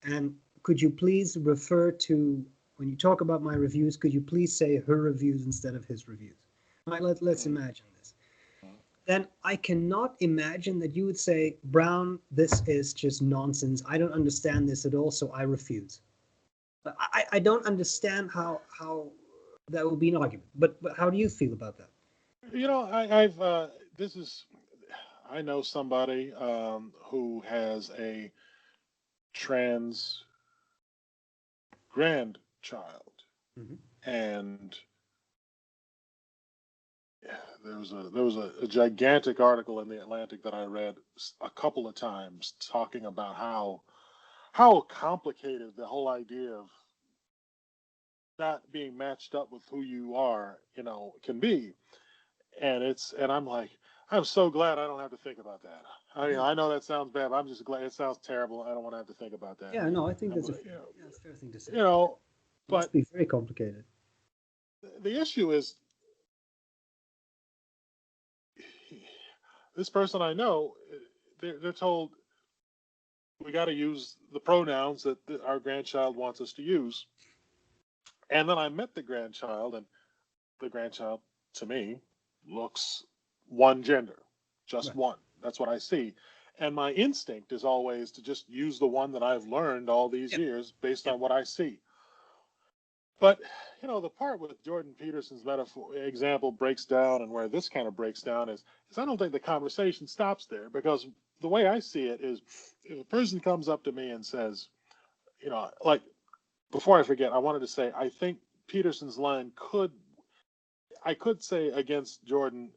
And could you please refer to, when you talk about my reviews, could you please say her reviews instead of his reviews? Right, let's imagine this. then I cannot imagine that you would say, Brown, this is just nonsense. I don't understand this at all, so I refuse. I don't understand how that would be an argument. But how do you feel about that? I've this is I know somebody who has a trans grandchild, Hmm. and there was a gigantic article in the Atlantic that I read a couple of times talking about how complicated the whole idea of not being matched up with who you are, can be. And I'm like, I'm so glad I don't have to think about that. I mean, Yeah, I know that sounds bad, but I'm just glad. It sounds terrible. I don't want to have to think about that. yeah, no, I think I'm, that's a you know, yeah, that's a fair thing to say. you know, It must but be very complicated. the issue is this person I know, they're told we got to use the pronouns that our grandchild wants us to use. And then I met the grandchild, and the grandchild, to me, looks one gender, just Right. one. That's what I see. And my instinct is always to just use the one that I've learned all these Yeah. years based Yeah. on what I see. But the part with Jordan Peterson's metaphor example breaks down, and where this kind of breaks down is I don't think the conversation stops there, because the way I see it is, if a person comes up to me and says, like, before I forget, I wanted to say I think Peterson's line I could say against Jordan,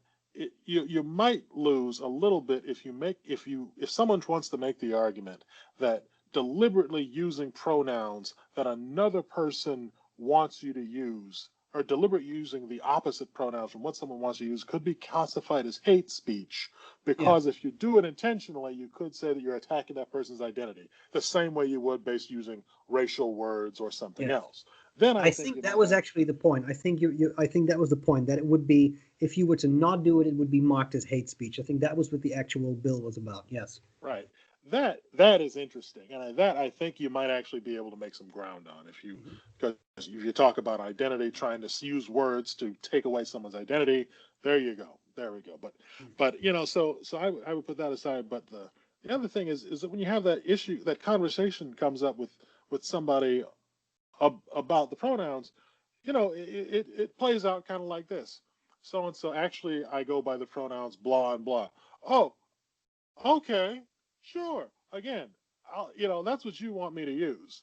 you might lose a little bit if someone wants to make the argument that deliberately using pronouns that another person wants you to use, or deliberate using the opposite pronouns from what someone wants you to use, could be classified as hate speech, Yeah. because if you do it intentionally, you could say that you're attacking that person's identity the same way you would based using racial words or something Yes. else. Then I I think think you that might was have. actually the point. I think I think that was the point, that it would be, if you were to not do it, it would be marked as hate speech. I think that was what the actual bill was about. Yes. Right. That is interesting, and that I think you might actually be able to make some ground on, Hmm. because if you talk about identity, trying to use words to take away someone's identity. There you go. There we go. But so I would put that aside. But the other thing is that when you have that issue, that conversation comes up with somebody about the pronouns, it plays out kind of like this. So and so, actually, I go by the pronouns blah and blah. Oh, okay, sure. Again, that's what you want me to use.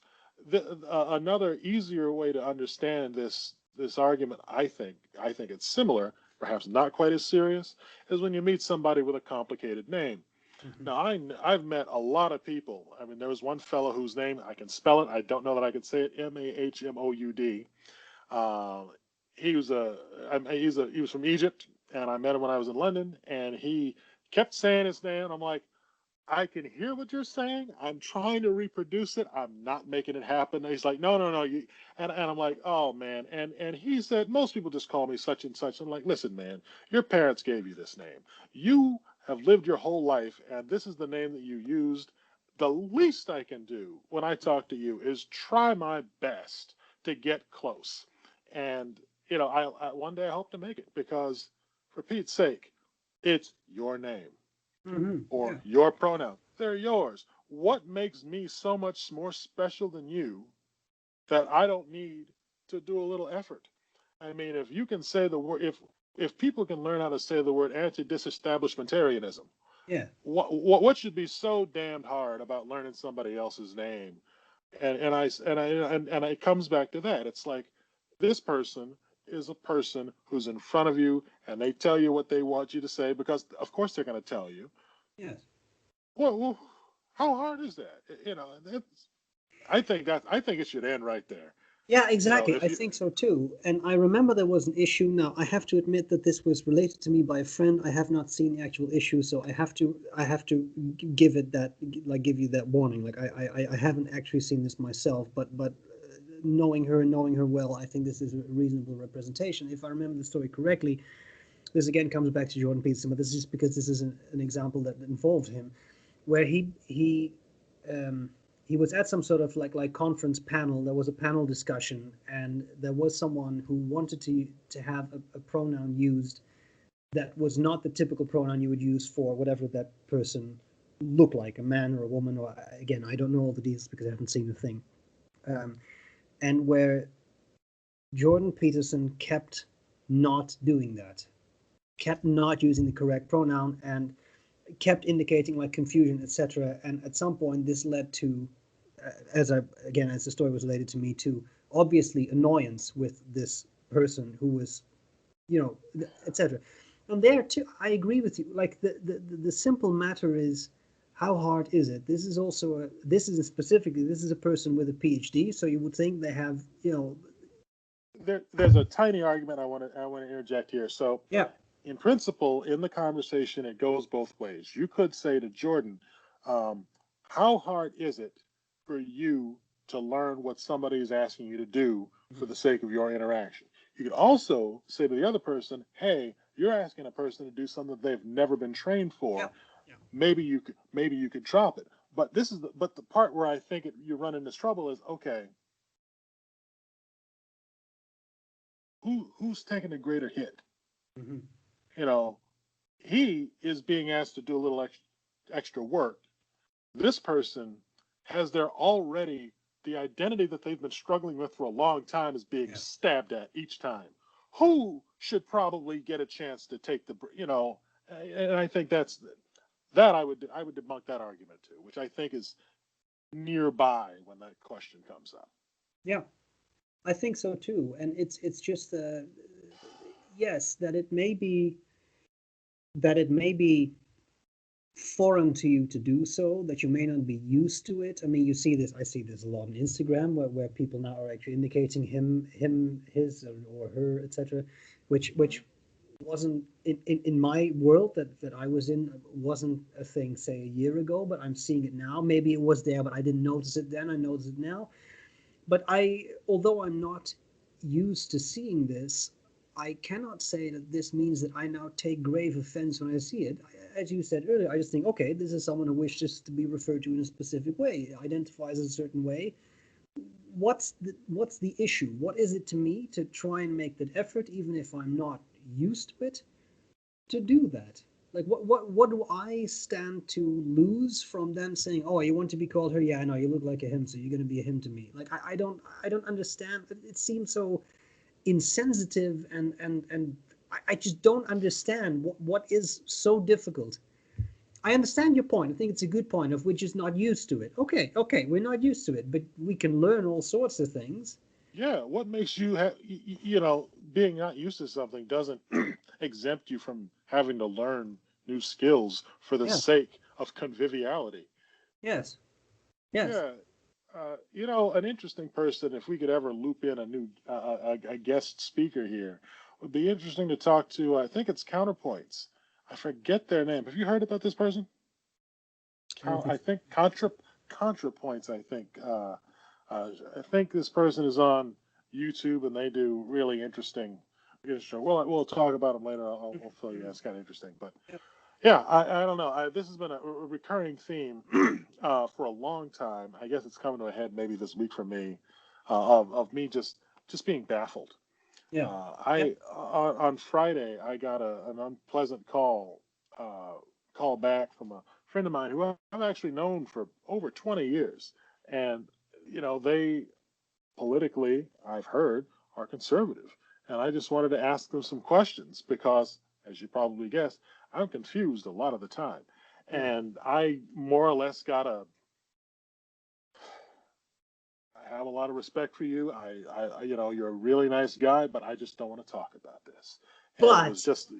Another easier way to understand this argument, I think it's similar, perhaps not quite as serious, is when you meet somebody with a complicated name. Hmm. Now, I've met a lot of people. I mean, there was one fellow whose name I can spell it. I don't know that I could say it. Mahmoud. Um, he was he was from Egypt, and I met him when I was in London, and he kept saying his name. I'm like, I can hear what you're saying. I'm trying to reproduce it. I'm not making it happen. And he's like, no, no, no. And I'm like, oh man. And he said, most people just call me such and such. I'm like, listen, man, your parents gave you this name. You have lived your whole life, and this is the name that you used. The least I can do when I talk to you is try my best to get close. And I one day I hope to make it, because, for Pete's sake, it's your name Hmm. or Yeah. your pronoun. They're yours. What makes me so much more special than you that I don't need to do a little effort? I mean, if you can say the word, if people can learn how to say the word anti-disestablishmentarianism, Yeah. what should be so damned hard about learning somebody else's name? And it comes back to that. It's like, this person is a person who's in front of you, and they tell you what they want you to say, because of course they're going to tell you. Yes. Well, how hard is that? I think it should end right there. Yeah, exactly. If I you think so too. And I remember there was an issue. Now, I have to admit that this was related to me by a friend. I have not seen the actual issue, so I have to give it that, like, give you that warning. Like, I haven't actually seen this myself, but knowing her well, I think this is a reasonable representation. If I remember the story correctly, this again comes back to Jordan Peterson, but this is because this is an example that involved him, where um, he was at some sort of like conference panel. There was a panel discussion, and there was someone who wanted to have a pronoun used that was not the typical pronoun you would use for whatever that person looked like, a man or a woman, or again, I don't know all the details because I haven't seen the thing. And where Jordan Peterson kept not doing that, kept not using the correct pronoun, and kept indicating like confusion, etc. And at some point, this led to, as the story was related to me, to obviously annoyance with this person who was, etc. And there too, I agree with you. Like the simple matter is, how hard is it? This is a person with a PhD, so you would think they have, There's a tiny argument I want to interject here. So, yeah, in principle, in the conversation, it goes both ways. You could say to Jordan, how hard is it for you to learn what somebody is asking you to do for the sake of your interaction? You could also say to the other person, hey, you're asking a person to do something that they've never been trained yeah, for. yeah. Maybe you could drop it. But the part where I think you run into trouble is, okay, who's taking a greater hit? Mm-hmm. You know, he is being asked to do a little extra work. This person has the identity that they've been struggling with for a long time is being Yeah. stabbed at each time. Who should probably get a chance to take and I think that I would debunk that argument too, which I think is nearby when that question comes up. Yeah, I think so too. And it's just yes, that it may be foreign to you to do so, that you may not be used to it. I mean, I see this a lot on Instagram where people now are actually indicating him, his or her, etc., which wasn't in my world that I was in, wasn't a thing, say, a year ago, but I'm seeing it now. Maybe it was there, but I didn't notice it then. I notice it now. But although I'm not used to seeing this, I cannot say that this means that I now take grave offense when I see it. As you said earlier, I just think, okay, this is someone who wishes to be referred to in a specific way, identifies a certain way. What's the issue? What is it to me to try and make that effort, even if I'm not used to it, to do that? Like, what do I stand to lose from them saying, "Oh, you want to be called her? Yeah, I know you look like a him, so you're going to be a him to me." Like, I don't understand. It seems so insensitive, and I just don't understand what is so difficult. I understand your point. I think it's a good point of we're just not used to it. Okay, we're not used to it, but we can learn all sorts of things. Yeah, what makes you being not used to something doesn't exempt you from having to learn new skills for the Yes, sake of conviviality. yes, yes. Yeah, an interesting person. If we could ever loop in a guest speaker here, would be interesting to talk to. I think it's Counterpoints. I forget their name. Have you heard about this person? I don't think I so. think ContraPoints. I think this person is on YouTube and they do really interesting. Well, we'll talk about them later. I'll fill you. It's kind of interesting, but Yep. yeah, I don't know. This has been a recurring theme for a long time. I guess it's coming to a head maybe this week for me, of me just being baffled. Yeah. I Yep. on Friday I got an unpleasant call back from a friend of mine who I've actually known for over 20 years, and they politically, I've heard, are conservative. And I just wanted to ask them some questions because, as you probably guessed, I'm confused a lot of the time. Mm. And I more or less I have a lot of respect for you. You're a really nice guy, but I just don't want to talk about this. And it was But just,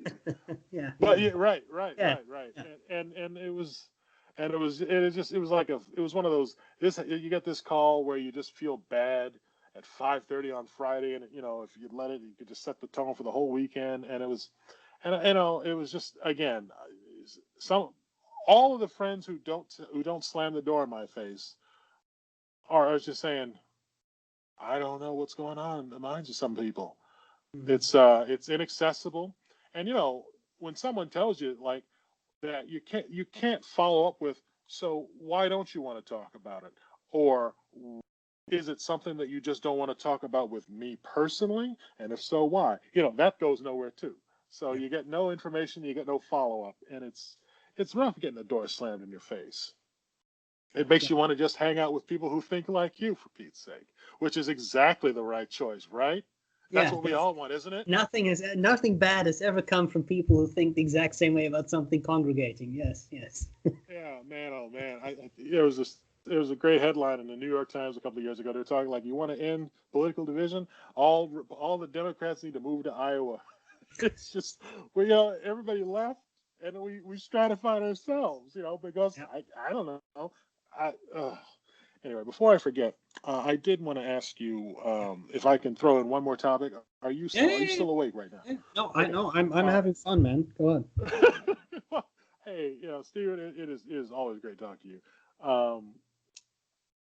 yeah, but yeah, right, right, yeah, right, right. yeah. And it was like it was one of those, you get this call where you just feel bad at 5:30 on Friday, and if you let it, you could just set the tone for the whole weekend. And it was, and it was just, again, some all of the friends who don't slam the door in my face are just saying, I don't know what's going on in the minds of some people. Hmm. It's inaccessible. And when someone tells you like that, you can't follow up with, so why don't you want to talk about it? Or is it something that you just don't want to talk about with me personally? And if so, why? That goes nowhere too. So Yeah. you get no information, you get no follow up, and it's rough getting the door slammed in your face. It makes Yeah. you want to just hang out with people who think like you, for Pete's sake, which is exactly the right choice, right? That's Yeah. what we Yes. all want, isn't it? Nothing bad has ever come from people who think the exact same way about something congregating. Yes. Yes. Yeah, man, oh man. There was a great headline in the New York Times a couple of years ago. They're talking like, you want to end political division? All the Democrats need to move to Iowa. It's just everybody left, and we stratified ourselves, because Yeah. I don't know. I Anyway, before I forget, I did want to ask you if I can throw in one more topic. Yeah. Are you Yeah. still awake right now? Yeah. No, I Okay. know. I'm All having fun, man. Go on. right. Well, hey, Steven, it is always great talking to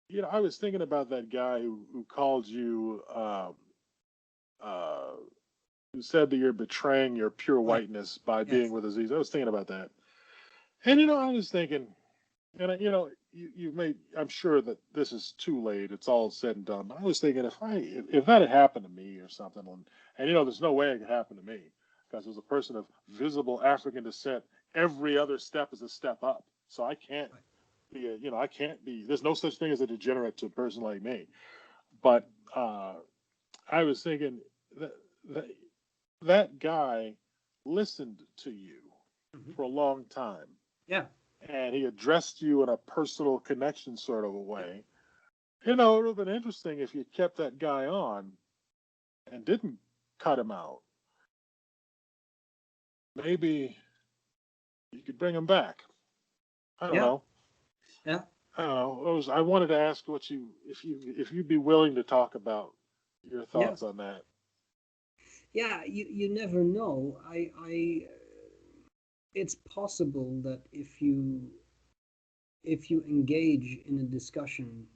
you. I was thinking about that guy who called you, uh, who said that you're betraying your pure Right. whiteness by being Yes. with Aziz. I was thinking about that, and I was thinking, and you've made. I'm sure that this is too late. It's all said and done. But I was thinking, if that had happened to me or something, and there's no way it could happen to me because as a person of visible African descent, every other step is a step up. So I can't Right. be I can't be. There's no such thing as a degenerate to a person like me. But I was thinking that that that guy listened to you Hmm. for a long time, Yeah. and he addressed you in a personal connection sort of a Yeah. way. It would have been interesting if you kept that guy on and didn't cut him out. Maybe you could bring him back. I don't Yeah. know. Yeah. I don't know. I wanted to ask if you'd be willing to talk about your Yeah. thoughts on that. Yeah. You never know. It's possible that if you engage in a discussion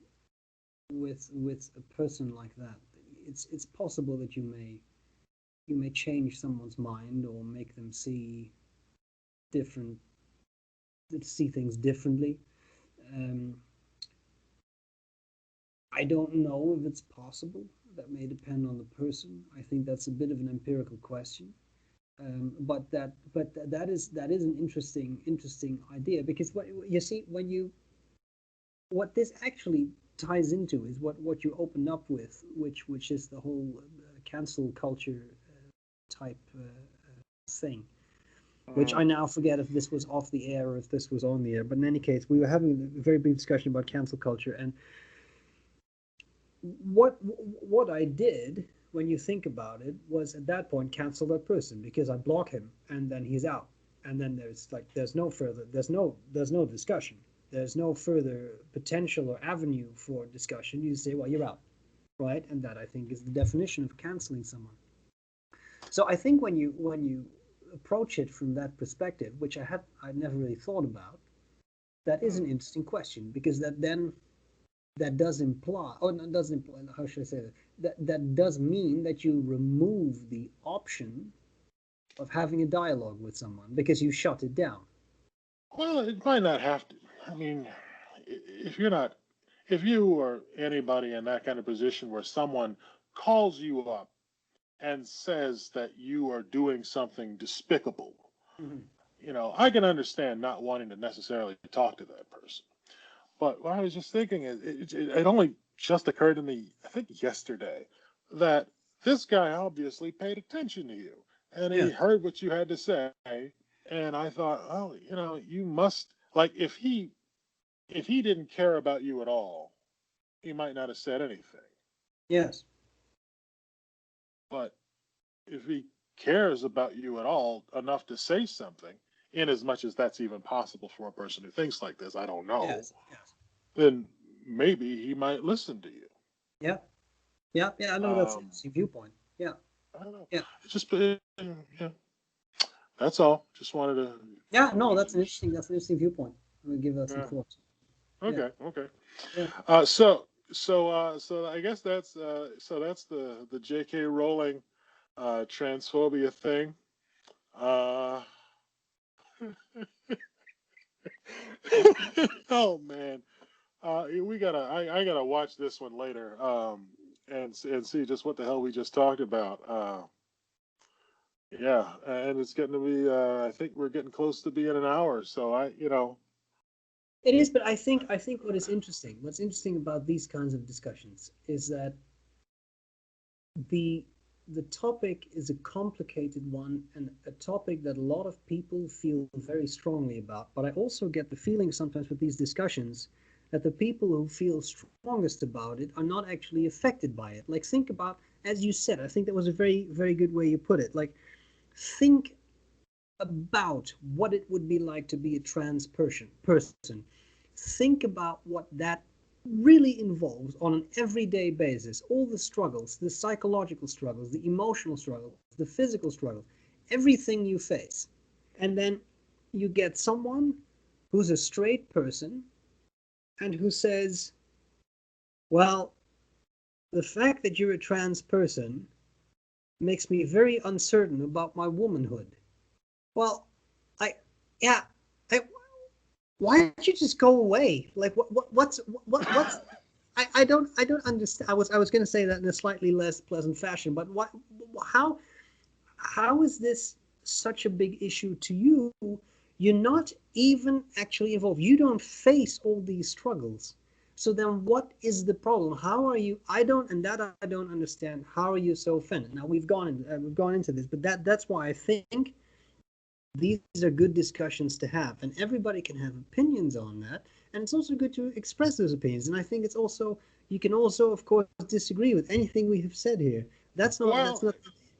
with a person like that, it's possible that you may change someone's mind or make them different see things differently. Um, I don't know if it's possible. That may depend on the person. I think that's a bit of an empirical question. But that is an interesting idea because what you see what this actually ties into is what you open up with, which is the whole cancel culture type thing. Which Mm. I now forget if this was off the air or if this was on the air. But in any case, we were having a very brief discussion about cancel culture, and what I did when you think about it was at that point cancel that person because I block him and then he's out, and then there's no discussion, there's no further potential or avenue for discussion. You say, well, you're out, right? And that, I think, is the definition of canceling someone. So I think when you approach it from that perspective, which I'd never really thought about, that is Mm. an interesting question because that does imply, or no, doesn't imply, how should I say that? That does mean that you remove the option of having a dialogue with someone because you shut it down. Well, it might not have to. I mean, if you're not, if you or anybody in that kind of position where someone calls you up and says that you are doing something despicable, Hmm. I can understand not wanting to necessarily talk to that person. But what I was just thinking is, it only just occurred to me, I think yesterday, that this guy obviously paid attention to you and he Yeah. heard what you had to say. And I thought, oh, you must like if he didn't care about you at all, he might not have said anything. Yes. But if he cares about you at all enough to say something, in as much as that's even possible for a person who thinks like this, I don't know, Yes. Yes. then maybe he might listen to you. Yeah. Yeah. Yeah. I know that's an Um, interesting viewpoint. Yeah. I don't know. Yeah. It's just, yeah, that's all. Just wanted to, Yeah. No, just, that's an interesting viewpoint. I'm gonna give that some yeah. thought. Yeah. Okay, okay. Yeah. So I guess that's the J.K. Rowling transphobia thing. Uh, oh man, I gotta watch this one later. And see just what the hell we just talked about. Yeah, and it's getting to be. I think we're getting close to being an hour. So It is, but I think what's interesting about these kinds of discussions is that the the topic is a complicated one and a topic that a lot of people feel very strongly about. But I also get the feeling sometimes with these discussions that the people who feel strongest about it are not actually affected by it. Like think about, as you said, I think that was a very, very good way you put it. Like think about what it would be like to be a trans person. Think about what that really involves on an everyday basis. All the struggles, the psychological struggles, the emotional struggles, the physical struggles, everything you face. And then you get someone who's a straight person and who says, well, the fact that you're a trans person makes me very uncertain about my womanhood. Well, I, yeah, I, why don't you just go away? Like what's I don't understand. I was going to say that in a slightly less pleasant fashion, but what how how is this such a big issue to you? You're not even actually involved. You don't face all these struggles. So then what is the problem? How are you I don't understand. How are you so offended? Now we've gone into this, but that's why I think these are good discussions to have, and everybody can have opinions on that, and it's also good to express those opinions. And I think it's also, you can also of course disagree with anything we have said here. That's well, not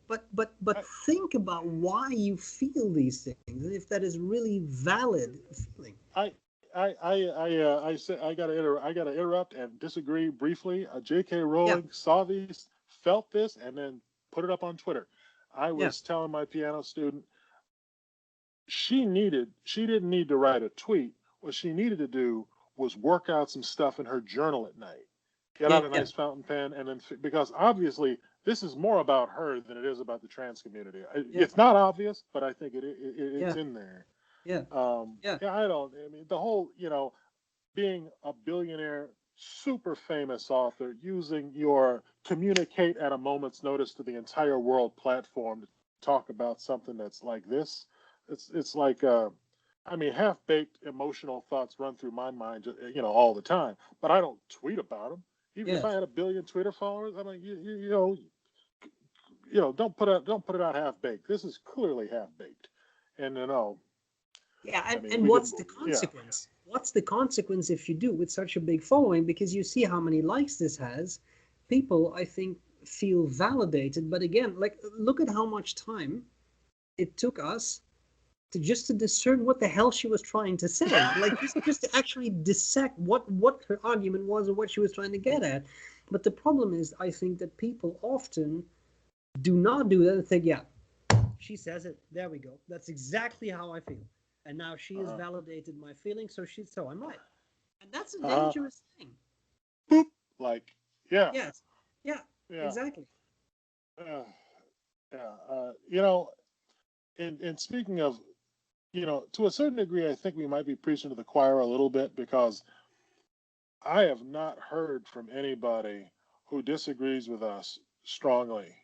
but I, think about why you feel these things, and if that is really valid feeling. I said I gotta interrupt and disagree briefly. J.K. Yeah, Rowling saw these, felt this, and then put it up on Twitter. I yeah, was telling my piano student she didn't need to write a tweet. What she needed to do was work out some stuff in her journal at night. Get out a yeah, nice fountain pen, and then because obviously this is more about her than it is about the trans community. yeah, It's not obvious, but I think yeah, it's in there. yeah, yeah, Yeah, I don't. I mean, the whole, being a billionaire, super famous author, using your communicate at a moment's notice to the entire world platform to talk about something that's like this. It's like, I mean, half baked emotional thoughts run through my mind, all the time. But I don't tweet about them. Even if yeah. I had a billion Twitter followers, I'm like, don't put it out half baked. This is clearly half baked, and Yeah, I and, mean, and we could, what's the yeah. consequence? What's the consequence if you do with such a big following? Because you see how many likes this has. People, I think, feel validated. But again, like look at how much time it took us to discern what the hell she was trying to say. Like just to actually dissect what her argument was or what she was trying to get at. But the problem is, I think that people often do not do that and think, yeah, she says it. There we go. That's exactly how I feel. And now she has Uh, validated my feelings, so I'm right. And that's a uh, dangerous thing. boop, like, yeah, Yes. Yeah, yeah, exactly. uh, yeah. And speaking of, to a certain degree, I think we might be preaching to the choir a little bit because I have not heard from anybody who disagrees with us strongly,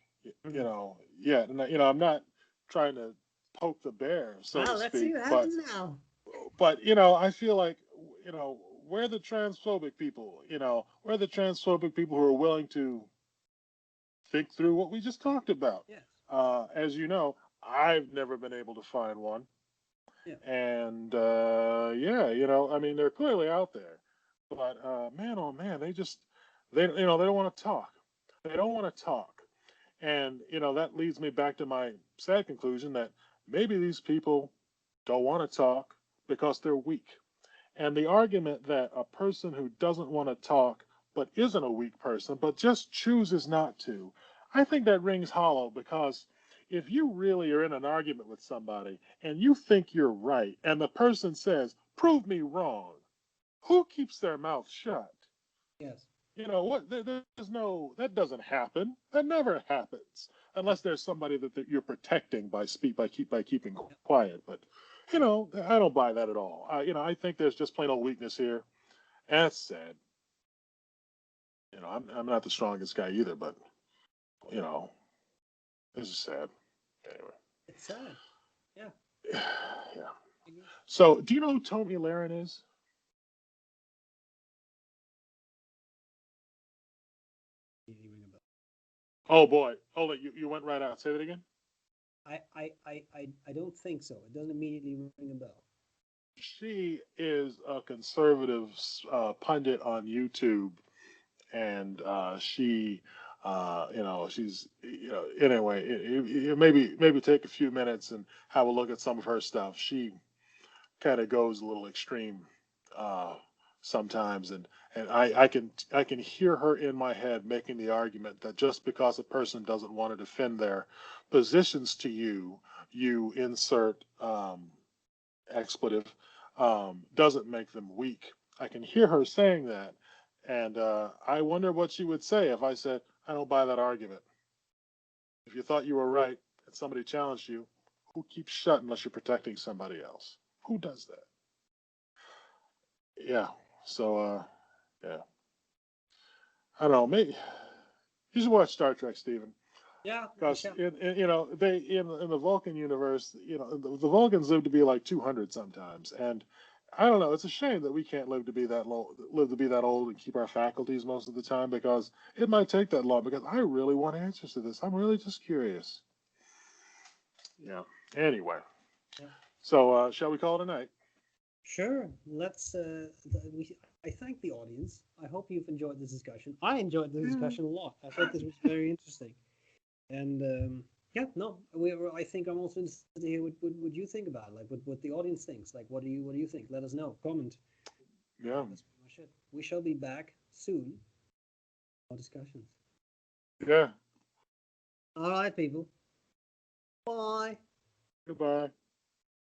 Mm. yet. And, I'm not trying to poke the bear, so to Well, let's see speak, what but, happens now. I feel like, we're the transphobic people, we're the transphobic people who are willing to think through what we just talked about. Yes. As you know, I've never been able to find one. Yeah. And yeah, I mean, they're clearly out there. But man, oh man, they don't want to talk. They don't want to talk. And, that leads me back to my sad conclusion that maybe these people don't want to talk because they're weak. And the argument that a person who doesn't want to talk but isn't a weak person but just chooses not to, I think that rings hollow because if you really are in an argument with somebody and you think you're right and the person says, prove me wrong, who keeps their mouth shut? Yes. What? There's that doesn't happen. That never happens Yeah. unless there's somebody that you're protecting by keeping Yeah. quiet. But I don't buy that at all. I think there's just plain old weakness here, and it's sad. I'm not the strongest guy either, but you know, this is sad. Anyway. It's sad. Yeah. Yeah. So, do you know who Tony Laren is? Really ring a bell. Oh boy. Oh, you went right out. Say that again. I don't think so. It doesn't immediately ring a bell. She is a conservative pundit on YouTube, and she's, anyway. Maybe take a few minutes and have a look at some of her stuff. She kind of goes a little extreme uh, sometimes, and I can hear her in my head making the argument that just because a person doesn't want to defend their positions to you, you insert expletive, doesn't make them weak. I can hear her saying that, and I wonder what she would say if I said, I don't buy that argument. If you thought you were right and somebody challenged you, who keeps shut unless you're protecting somebody else? Who does that? Yeah. So, yeah. I don't know. Maybe you should watch Star Trek, Stephen. Yeah, I Because shall. they in the Vulcan universe, the Vulcans live to be like 200 sometimes, and I don't know. It's a shame that we can't live to be that old, and keep our faculties most of the time, because it might take that long. Because I really want answers to this. I'm really just curious. Yeah. Anyway, Yeah. so shall we call it a night? Sure. Let's. I thank the audience. I hope you've enjoyed this discussion. I enjoyed the Yeah. discussion a lot. I thought this was very interesting. And yeah, no, I think I'm also interested to hear what you think about it, like what the audience thinks. Like, what do you think? Let us know. Comment. Yeah. That's pretty much it. We shall be back soon. More discussions. Yeah. All right, people. Bye. Goodbye.